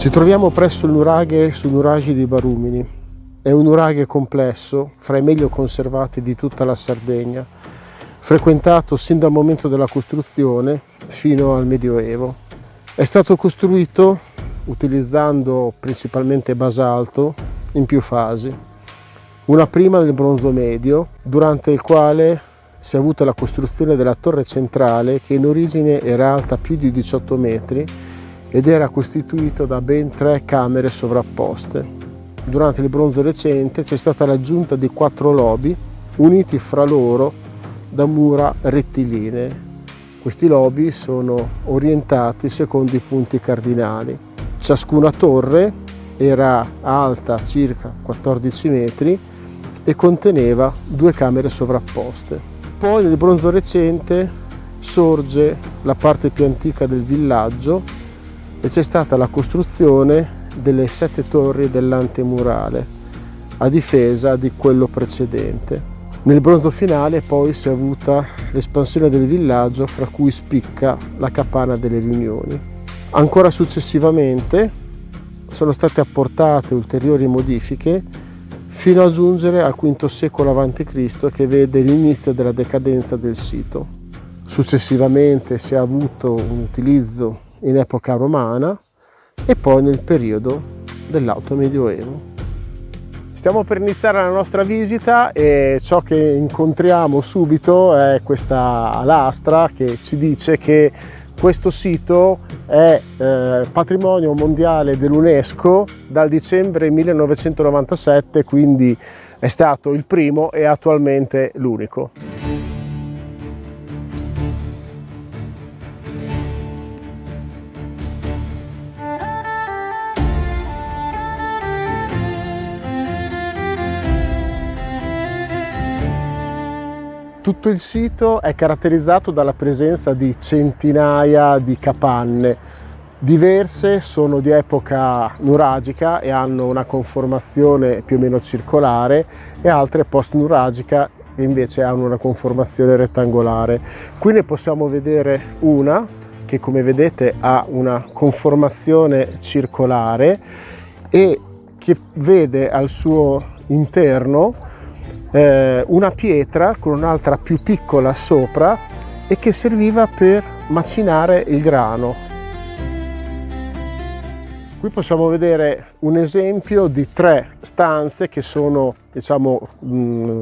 Ci troviamo presso il nuraghe su Nuraghe di Barumini. È un nuraghe complesso, fra i meglio conservati di tutta la Sardegna, frequentato sin dal momento della costruzione fino al Medioevo. È stato costruito utilizzando principalmente basalto in più fasi. Una prima nel bronzo medio, durante il quale si è avuta la costruzione della torre centrale, che in origine era alta più di 18 metri ed era costituito da ben 3 camere sovrapposte. Durante il bronzo recente c'è stata l'aggiunta di 4 lobi uniti fra loro da mura rettilinee. Questi lobi sono orientati secondo i punti cardinali. Ciascuna torre era alta circa 14 metri e conteneva 2 camere sovrapposte. Poi nel bronzo recente sorge la parte più antica del villaggio e c'è stata la costruzione delle 7 torri dell'antemurale a difesa di quello precedente. Nel bronzo finale poi si è avuta l'espansione del villaggio, fra cui spicca la capanna delle riunioni. Ancora successivamente sono state apportate ulteriori modifiche fino a giungere al V secolo a.C., che vede l'inizio della decadenza del sito. Successivamente si è avuto un utilizzo in epoca romana e poi nel periodo dell'Alto Medioevo. Stiamo per iniziare la nostra visita e ciò che incontriamo subito è questa lastra che ci dice che questo sito è patrimonio mondiale dell'UNESCO dal dicembre 1997, quindi è stato il primo e attualmente l'unico. Tutto il sito è caratterizzato dalla presenza di centinaia di capanne. Diverse sono di epoca nuragica e hanno una conformazione più o meno circolare, e altre post-nuragica e invece hanno una conformazione rettangolare. Qui ne possiamo vedere una che, come vedete, ha una conformazione circolare e che vede al suo interno una pietra con un'altra più piccola sopra e che serviva per macinare il grano. Qui possiamo vedere un esempio di 3 stanze che sono,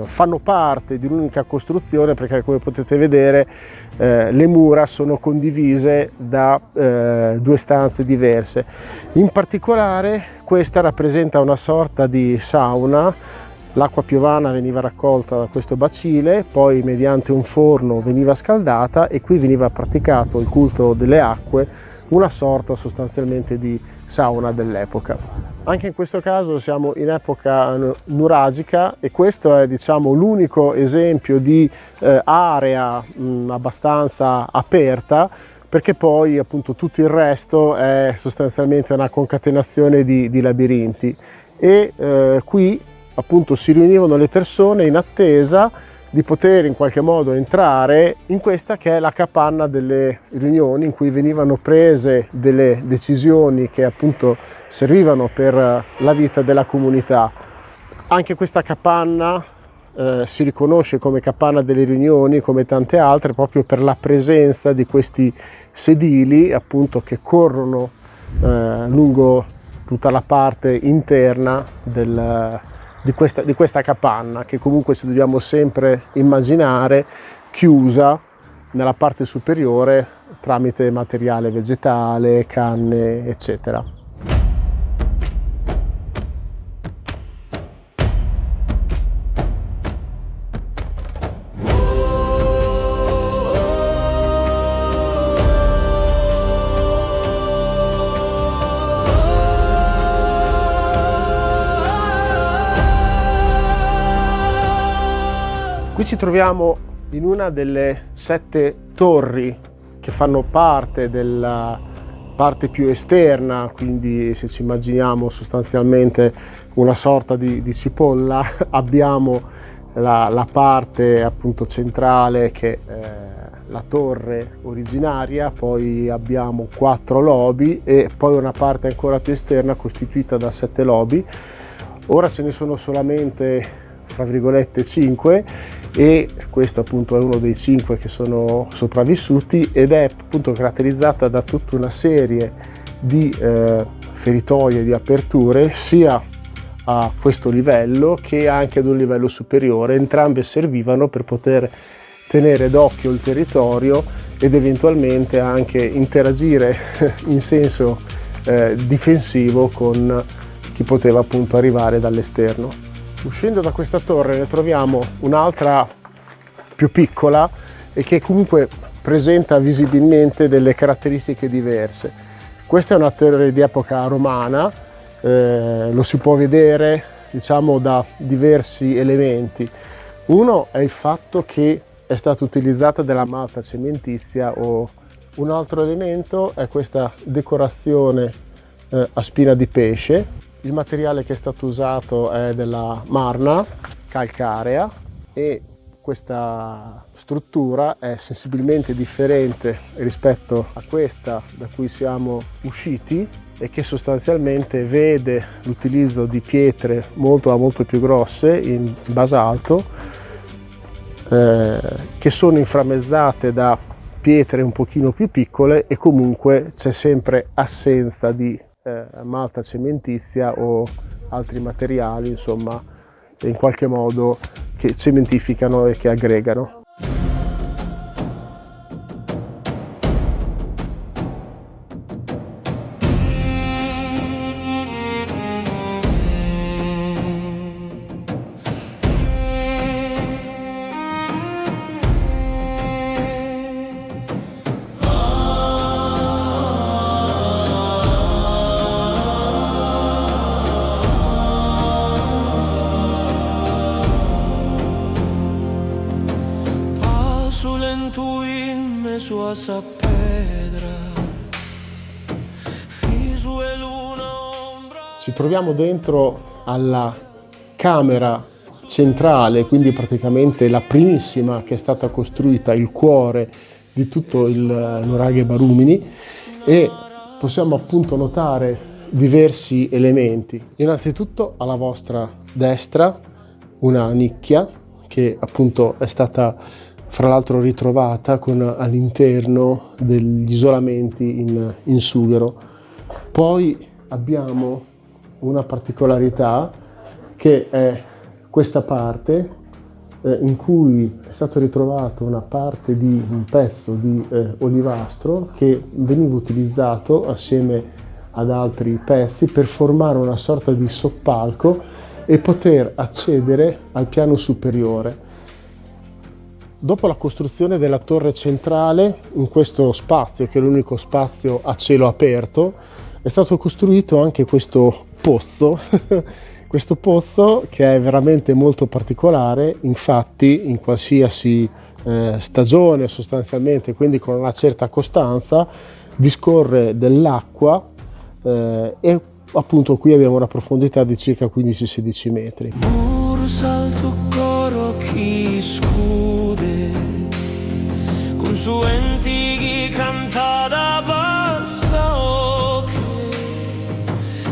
fanno parte di un'unica costruzione, perché come potete vedere le mura sono condivise da 2 stanze diverse. In particolare questa rappresenta una sorta di sauna. L'acqua piovana veniva raccolta da questo bacile, poi mediante un forno veniva scaldata e qui veniva praticato il culto delle acque, una sorta sostanzialmente di sauna dell'epoca. Anche in questo caso siamo in epoca nuragica e questo è, l'unico esempio di area abbastanza aperta, perché poi appunto tutto il resto è sostanzialmente una concatenazione di labirinti e qui appunto si riunivano le persone in attesa di poter in qualche modo entrare in questa che è la capanna delle riunioni, in cui venivano prese delle decisioni che appunto servivano per la vita della comunità. Anche questa capanna si riconosce come capanna delle riunioni, come tante altre, proprio per la presenza di questi sedili appunto che corrono lungo tutta la parte interna di questa capanna, che comunque ci dobbiamo sempre immaginare chiusa nella parte superiore tramite materiale vegetale, canne, eccetera. Qui ci troviamo in una delle 7 torri che fanno parte della parte più esterna, quindi se ci immaginiamo sostanzialmente una sorta di cipolla, abbiamo la parte appunto centrale che è la torre originaria, poi abbiamo 4 lobi e poi una parte ancora più esterna costituita da 7 lobi. Ora ce ne sono solamente, fra virgolette, 5 e questo appunto è uno dei 5 che sono sopravvissuti ed è appunto caratterizzata da tutta una serie di feritoie, di aperture, sia a questo livello che anche ad un livello superiore. Entrambe servivano per poter tenere d'occhio il territorio ed eventualmente anche interagire in senso difensivo con chi poteva appunto arrivare dall'esterno. Uscendo da questa torre ne troviamo un'altra più piccola e che comunque presenta visibilmente delle caratteristiche diverse. Questa è una torre di epoca romana, lo si può vedere diciamo da diversi elementi. Uno è il fatto che è stata utilizzata della malta cementizia, o un altro elemento è questa decorazione a spina di pesce. Il materiale che è stato usato è della marna calcarea e questa struttura è sensibilmente differente rispetto a questa da cui siamo usciti e che sostanzialmente vede l'utilizzo di pietre molto più grosse in basalto, che sono inframmezzate da pietre un pochino più piccole, e comunque c'è sempre assenza di malta cementizia o altri materiali, insomma, in qualche modo che cementificano e che aggregano. Ci troviamo dentro alla camera centrale, quindi praticamente la primissima che è stata costruita, il cuore di tutto il nuraghe Barumini, e possiamo appunto notare diversi elementi. Innanzitutto alla vostra destra una nicchia che appunto è stata fra l'altro ritrovata con all'interno degli isolamenti in sughero. Poi abbiamo una particolarità che è questa parte in cui è stato ritrovato un pezzo di olivastro che veniva utilizzato assieme ad altri pezzi per formare una sorta di soppalco e poter accedere al piano superiore. Dopo la costruzione della torre centrale, in questo spazio, che è l'unico spazio a cielo aperto, è stato costruito anche questo pozzo, questo pozzo che è veramente molto particolare. Infatti in qualsiasi stagione sostanzialmente, quindi con una certa costanza, vi scorre dell'acqua e appunto qui abbiamo una profondità di circa 15-16 metri. Consuenti cantata passa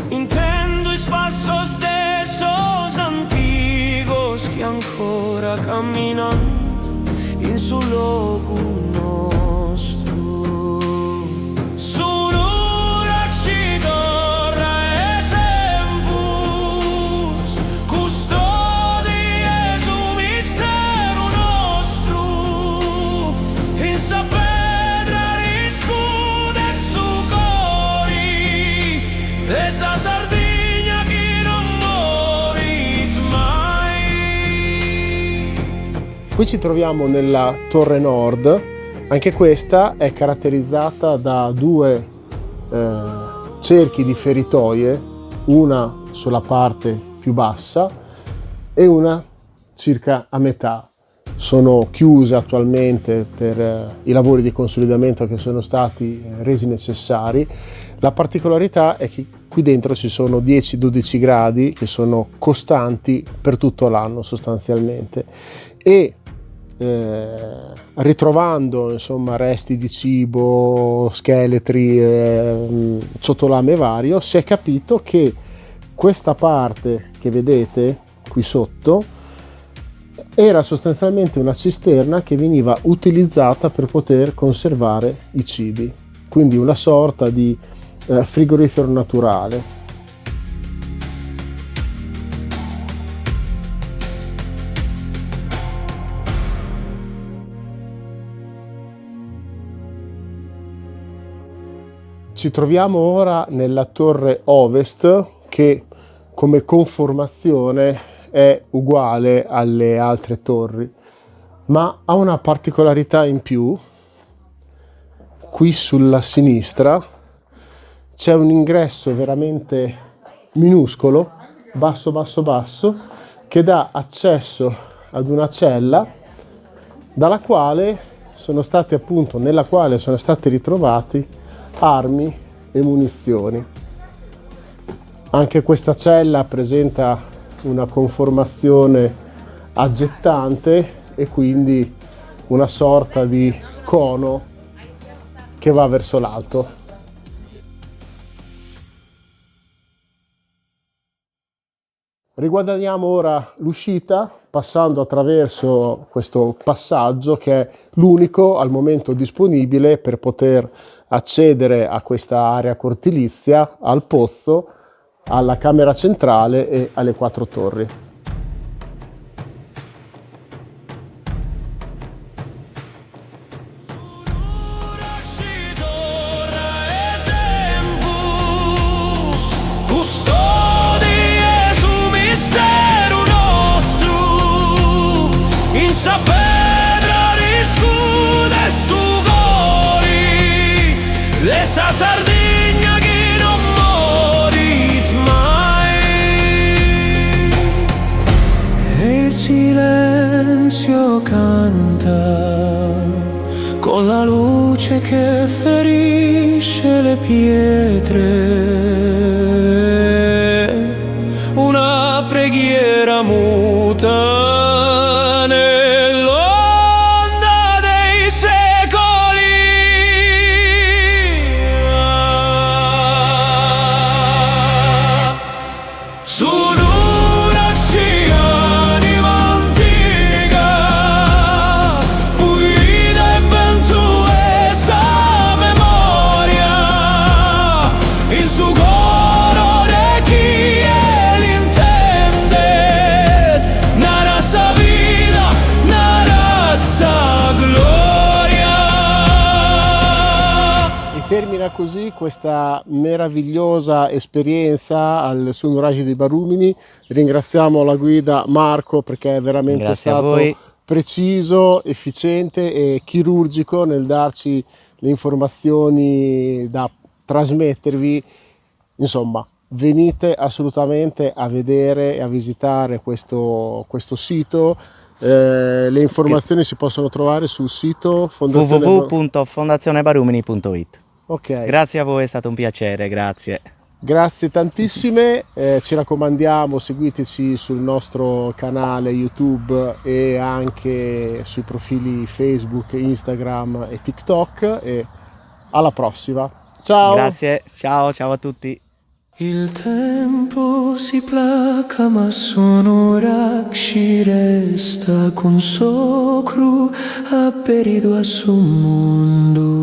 intendo il spasso stesso anticos che ancora camminando in sul luogo nostro sonora ci torna e tempus custodi e su mistero nostro in sapedra riscude su cori esa Sardegna che non morit mai. Qui ci troviamo nella torre nord, anche questa è caratterizzata da 2 cerchi di feritoie, una sulla parte più bassa e una circa a metà. sono chiuse attualmente per i lavori di consolidamento che sono stati resi necessari. La particolarità è che qui dentro ci sono 10-12 gradi che sono costanti per tutto l'anno sostanzialmente, e ritrovando insomma resti di cibo, scheletri, ciotolame vario, si è capito che questa parte che vedete qui sotto era sostanzialmente una cisterna che veniva utilizzata per poter conservare i cibi, quindi una sorta di frigorifero naturale. Ci troviamo ora nella torre ovest, che come conformazione è uguale alle altre torri, ma ha una particolarità in più. Qui sulla sinistra c'è un ingresso veramente minuscolo, basso, che dà accesso ad una cella nella quale sono stati ritrovati armi e munizioni. Anche questa cella presenta una conformazione aggettante e quindi una sorta di cono che va verso l'alto. Riguadagniamo ora l'uscita passando attraverso questo passaggio che è l'unico al momento disponibile per poter accedere a questa area cortilizia, al pozzo, alla camera centrale e alle 4 torri. Esa Sardegna che non morit mai. E il silenzio canta con la luce che ferisce le pietre, una preghiera muta Termina così questa meravigliosa esperienza al Sunuragi di Barumini. Ringraziamo la guida Marco perché è veramente stato preciso, efficiente e chirurgico nel darci le informazioni da trasmettervi. Insomma, venite assolutamente a vedere e a visitare questo sito. Le informazioni si possono trovare sul sito www.fondazionebarumini.it. Okay. Grazie a voi, è stato un piacere, grazie. Grazie tantissime, ci raccomandiamo, seguiteci sul nostro canale YouTube e anche sui profili Facebook, Instagram e TikTok, e alla prossima. Ciao! Grazie, ciao a tutti. Il tempo si placa ma Sonurakshi resta con socru apperido a suo mondo.